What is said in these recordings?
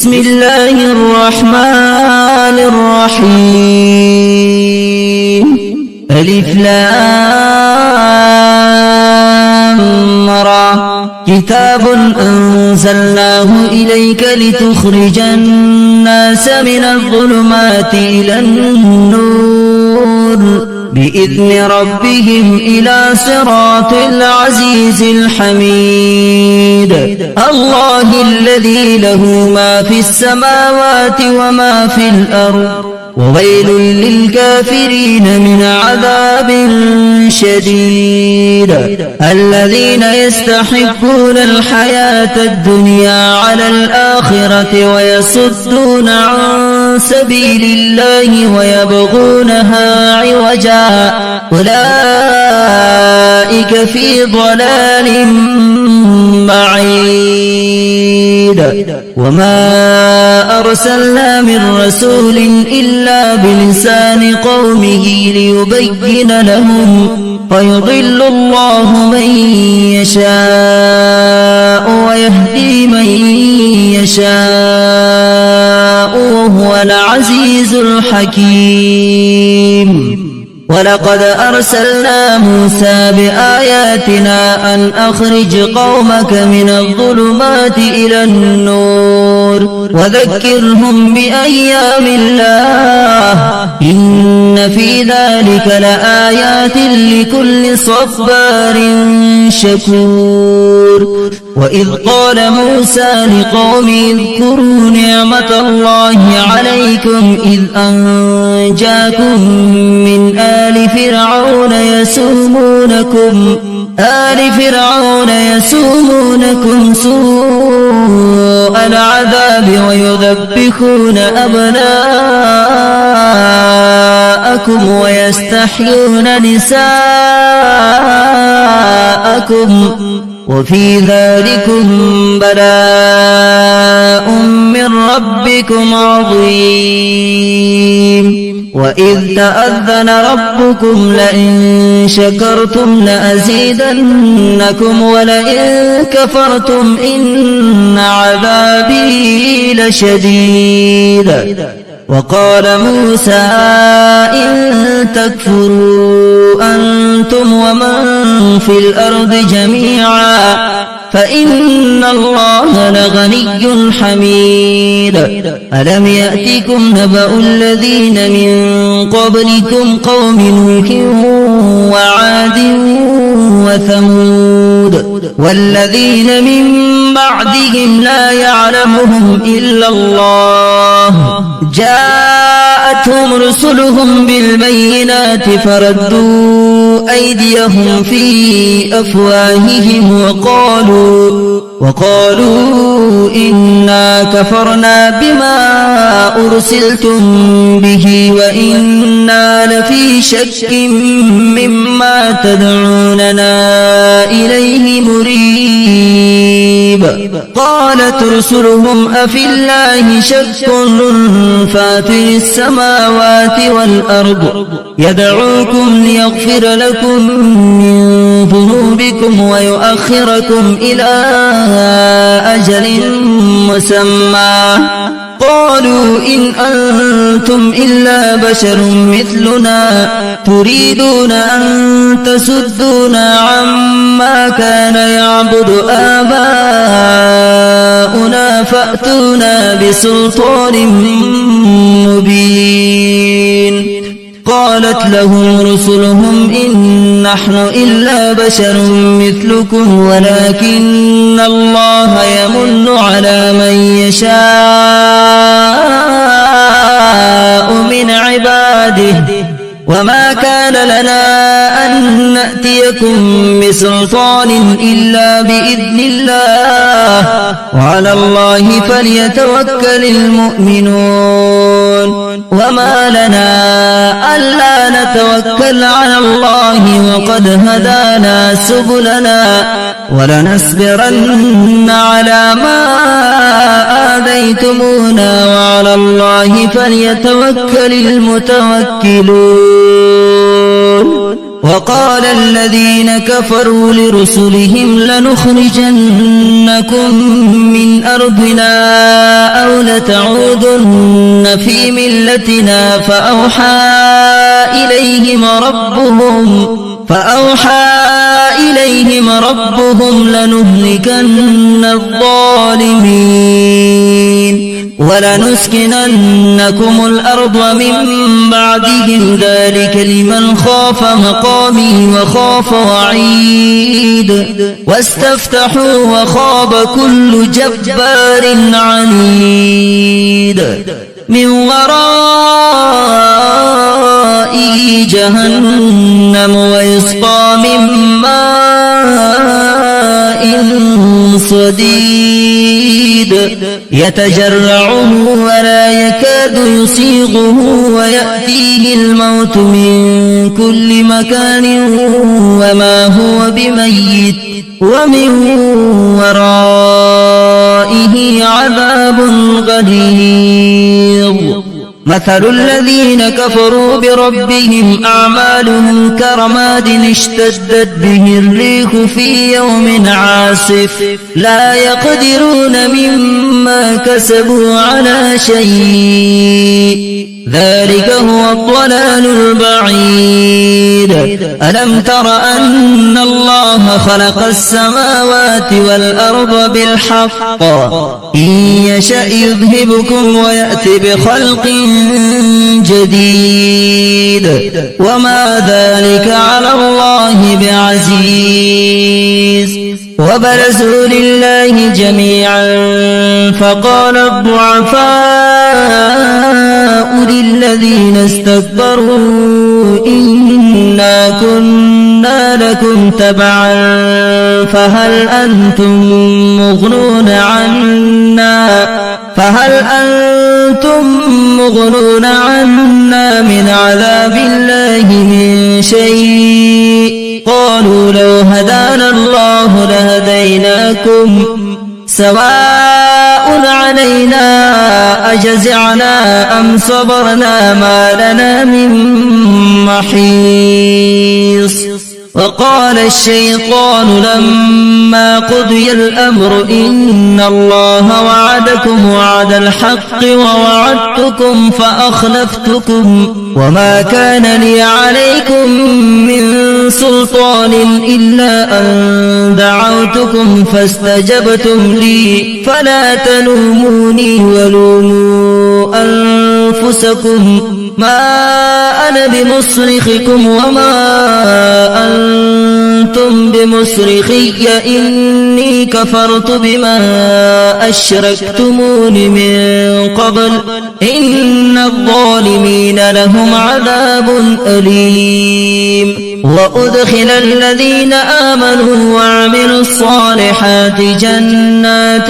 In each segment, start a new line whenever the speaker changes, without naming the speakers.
بسم الله الرحمن الرحيم. ألف لام را. كتاب أنزلناه إليك لتخرج الناس من الظلمات إلى النور بإذن ربهم إلى صراط العزيز الحميد. الله الذي له ما في السماوات وما في الأرض وويل للكافرين من عذاب شديد. الذين يستحبون الحياة الدنيا على الآخرة ويصدون عن سبيل الله ويبغونها عوجا أولئك في ضلال بعيد. وما أرسلنا من رسول إلا بلسان قومه ليبين لهم فيضل الله من يشاء ويهدي من يشاء وهو العزيز الحكيم. ولقد أرسلنا موسى بآياتنا أن أخرج قومك من الظلمات إلى النور وذكرهم بأيام الله إن في ذلك لآيات لكل صبار شكور. وإذ قال موسى لقومه اذكروا نعمة الله عليكم إذ أنجاكم من آل فرعون يسومونكم سوء العذاب ويذبحون أبناءكم ويستحيون نساءكم وفي ذلكم بلاء من ربكم عظيم. وإذ تأذن ربكم لئن شكرتم لأزيدنكم ولئن كفرتم إن عذابي لشديد. وقال موسى إن تكفروا أنتم ومن في الأرض جميعا فإن الله لغني حميد. ألم يأتكم نبأ الذين من قبلكم قوم نوح وعاد وثمود والذين من بعدهم لا يعلمهم إلا الله جاءتهم رسلهم بالبينات فردوا أيديهم في أفواههم وقالوا إنا كفرنا بما أرسلتم به وإنا لفي شك مما تدعوننا إليه مريب. قالت رسلهم أفي الله شك فاتر السماوات والأرض يدعوكم ليغفر لكم من ذنوبكم ويؤخركم إلى أجل مسمى قالوا إن أنتم إلا بشر مثلنا تريدون أن تسدونا عما كان يعبد آباؤنا فأتونا بسلطان مبين. قالت لهم رسلهم إن نحن إلا بشر مثلكم ولكن الله يمن على من يشاء من عباده وما كان لنا أن نأتيكم بسلطان إلا بإذن الله وعلى الله فليتوكل المؤمنون. وما لنا ألا نتوكل على الله وقد هدانا سبلنا ولنصبرن على ما آذيتمونا وعلى الله فليتوكل المتوكلون. وقال الذين كفروا لرسلهم لنخرجنكم من أرضنا أو لتعودن في ملتنا فأوحى إليهم ربهم لنهلكن الظالمين ولنسكننكم الأرض من بعدهم ذلك لمن خاف مقامي وخاف وعيد واستفتحوا وخاب كل جبار عنيد من ورائه جهنم ويسقى من ماء صديد يتجرعه ولا يكاد يسيغه ويأتيه الموت من كل مكان وما هو بميت ومن ورائه عذاب غليظ مثل الذين كفروا بربهم أعمالهم كرماد اشتدت به الريح في يوم عاصف لا يقدرون مما كسبوا على شيء ذلك هو الضلال البعيد ألم تر أن الله خلق السماوات والأرض بالحق إن يشأ يذهبكم ويأتي بخلق جديد وما ذلك على الله بعزيز وبرزوا لله جميعا فقال الضعفاء للذين استكبروا إنا كنا لكم تبعا فهل أنتم مغنون عنا من عذاب الله من شيء قالوا لو هدانا الله لهديناكم سواء علينا أجزعنا أم صبرنا ما لنا من محيص وقال الشيطان لما قضي الأمر إن الله وعدكم وعد الحق ووعدتكم فأخلفتكم وما كان لي عليكم من سلطان إلا أن دعوتكم فاستجبتم لي فلا تلوموني ولوموا أنفسكم ما أنا بمصرخكم وما أنتم بمصرخي إني كفرت بما أشركتمون من قبل إن الظالمين لهم عذاب أليم وأدخل الذين آمنوا وعملوا الصالحات جنات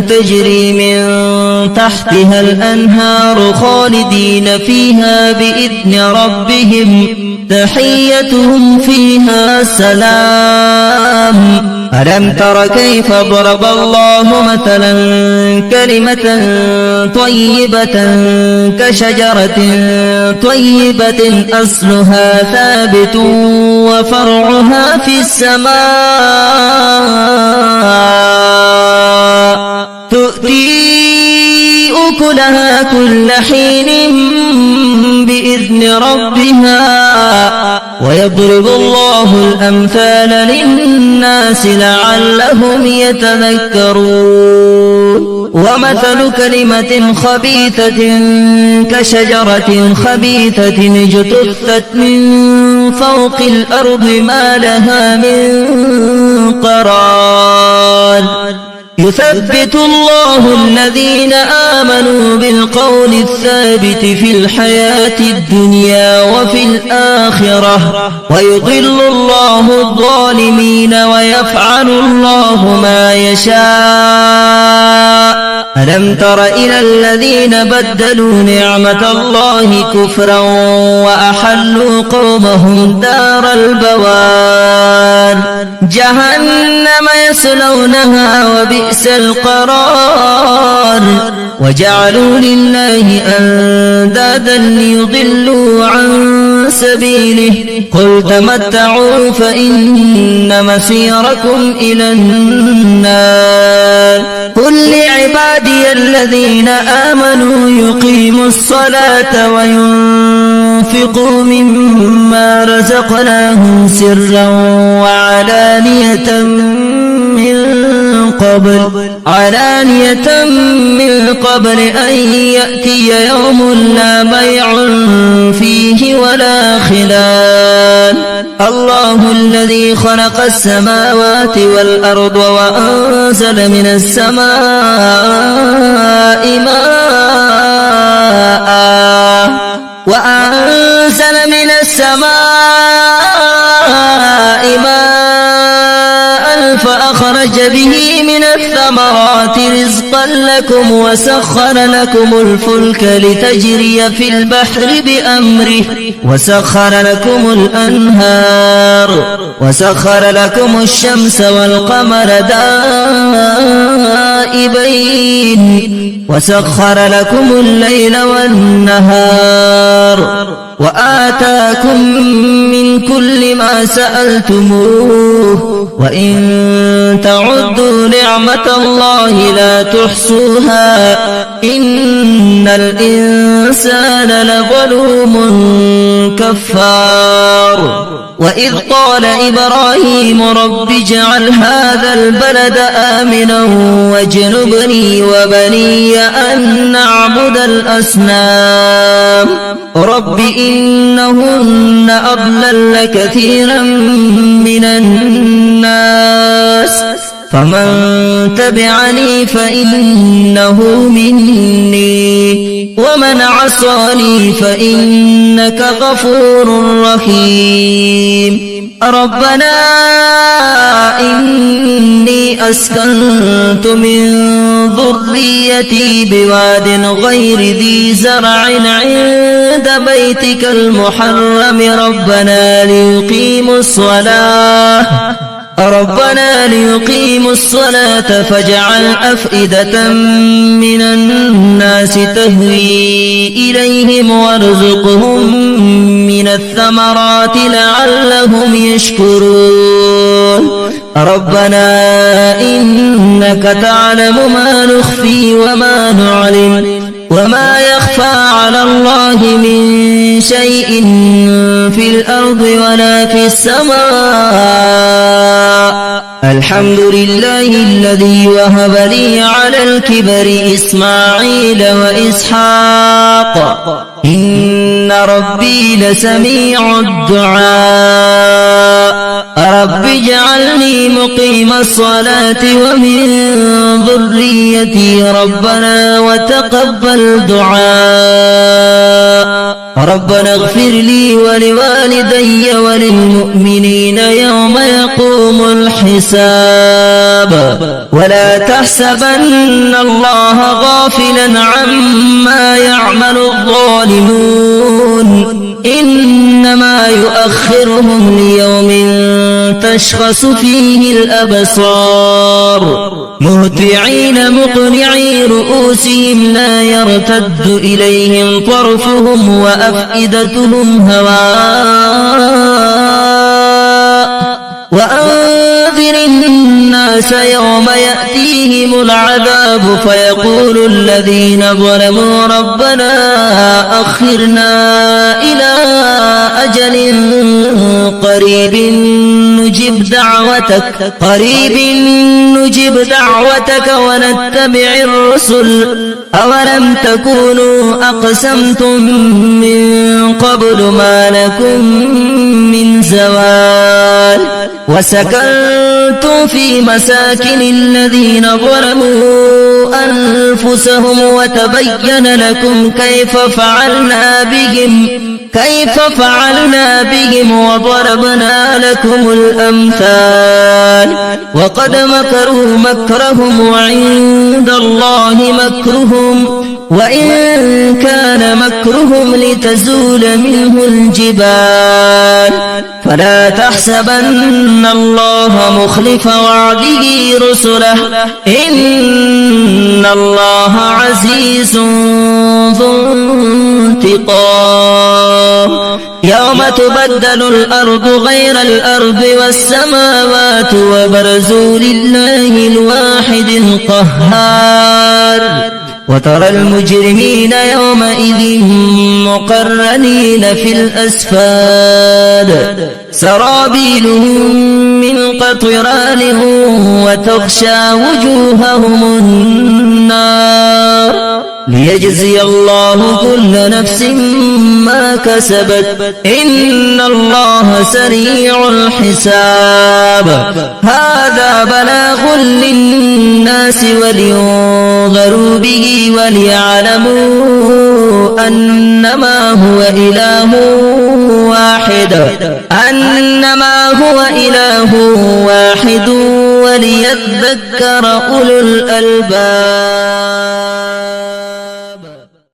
تجري من تحتها الأنهار خالدين فيها بإذن ربهم تحيتهم فيها سلام ألم تر كيف ضرب الله مثلا كلمة طيبة كشجرة طيبة أصلها ثابت وفرعها في السماء تؤتي أكلها كل حين بإذن ربها ويضرب الله الأمثال للناس لعلهم يتذكرون ومثل كلمة خبيثة كشجرة خبيثة اجتثت من فوق الأرض ما لها من قرار يثبت الله الذين آمنوا بالقول الثابت في الحياة الدنيا وفي الآخرة ويضل الله الظالمين ويفعل الله ما يشاء ألم تر إلى الذين بدلوا نعمة الله كفرا وأحلوا قومهم دار البوار جهنم يصلونها وبئس القرار وجعلوا لله أندادا ليضلوا عن سبيله قل تمتعوا فإن مسيركم إلى النار قل لعبادي الذين آمنوا يقيموا الصلاة وينفقوا مما رزقناهم سرا وعلانية من قبل أن يأتي يوم لا بيع فيه ولا خلال الله الذي خلق السماوات والأرض وأنزل من السماء ماء فأخرج به من الثمرات رزقا لكم وسخر لكم الفلك لتجري في البحر بأمره وسخر لكم الأنهار وسخر لكم الشمس والقمر دائبين وسخر لكم الليل والنهار وآتاكم من كل ما سألتموه وإن تعدوا نعمة الله لا تحصوها إن الإنسان لظلوم كفار وإذ قال إبراهيم رب اجعل هذا البلد آمنا واجنبني وبني أن نعبد الأصنام رب إنهن أضللن كثيرا من الناس فمن تبعني فإنه مني ومن عصاني فإنك غفور رحيم ربنا إني أسكنت من ذريتي بواد غير ذي زرع عند بيتك المحرم ربنا ليقيموا الصلاة فاجعل أفئدة من الناس تهوي إليهم وارزقهم من الثمرات لعلهم يشكرون ربنا إنك تعلم ما نخفي وما نعلن وما يخفى على الله من شيء في الأرض ولا في السماء الحمد لله الذي وهب لي على الكبر إسماعيل وإسحاق إن ربي لسميع الدعاء رب اجعلني مقيم الصلاة ومن ذريتي ربنا وتقبل دعاء ربنا اغفر لي ولوالدي وللمؤمنين يوم يقوم الحساب ولا تحسبن الله غافلا عما يعمل الظالمون إنما يؤخرهم ليوم تشخص فيه الأبصار مهطعين مقنعي رؤوسهم لا يرتد إليهم طرفهم وأفئدتهم هواء وأنذر الناس يوم يأتيهم العذاب فيقول الذين ظلموا ربنا أخرنا إلى أجل قريب نجب دعوتك ونتبع الرسل أولم تكونوا أقسمتم من قبل ما لكم من زوال وسكنتم في مساكن الذين ظلموا أنفسهم وتبين لكم كيف فعلنا بهم وضربنا لكم الأمثال وقد مكروا مكرهم وعند الله مكرهم وإن كان مكرهم لتزول منه الجبال فلا تحسبن الله مخلف وعده رسله إن الله عزيز ذو انتقام يوم تبدل الأرض غير الأرض والسماوات وبرزوا لله الواحد القهار وترى المجرمين يومئذ مقرنين في الأسفاد سرابيلهم من قطران وتغشى وجوههم النار ليجزي الله كل نفس ما كسبت إن الله سريع الحساب هذا بلاغ للناس ولينذروا به وليعلموا أنما هو إله واحد وليذكر أولو الألباب.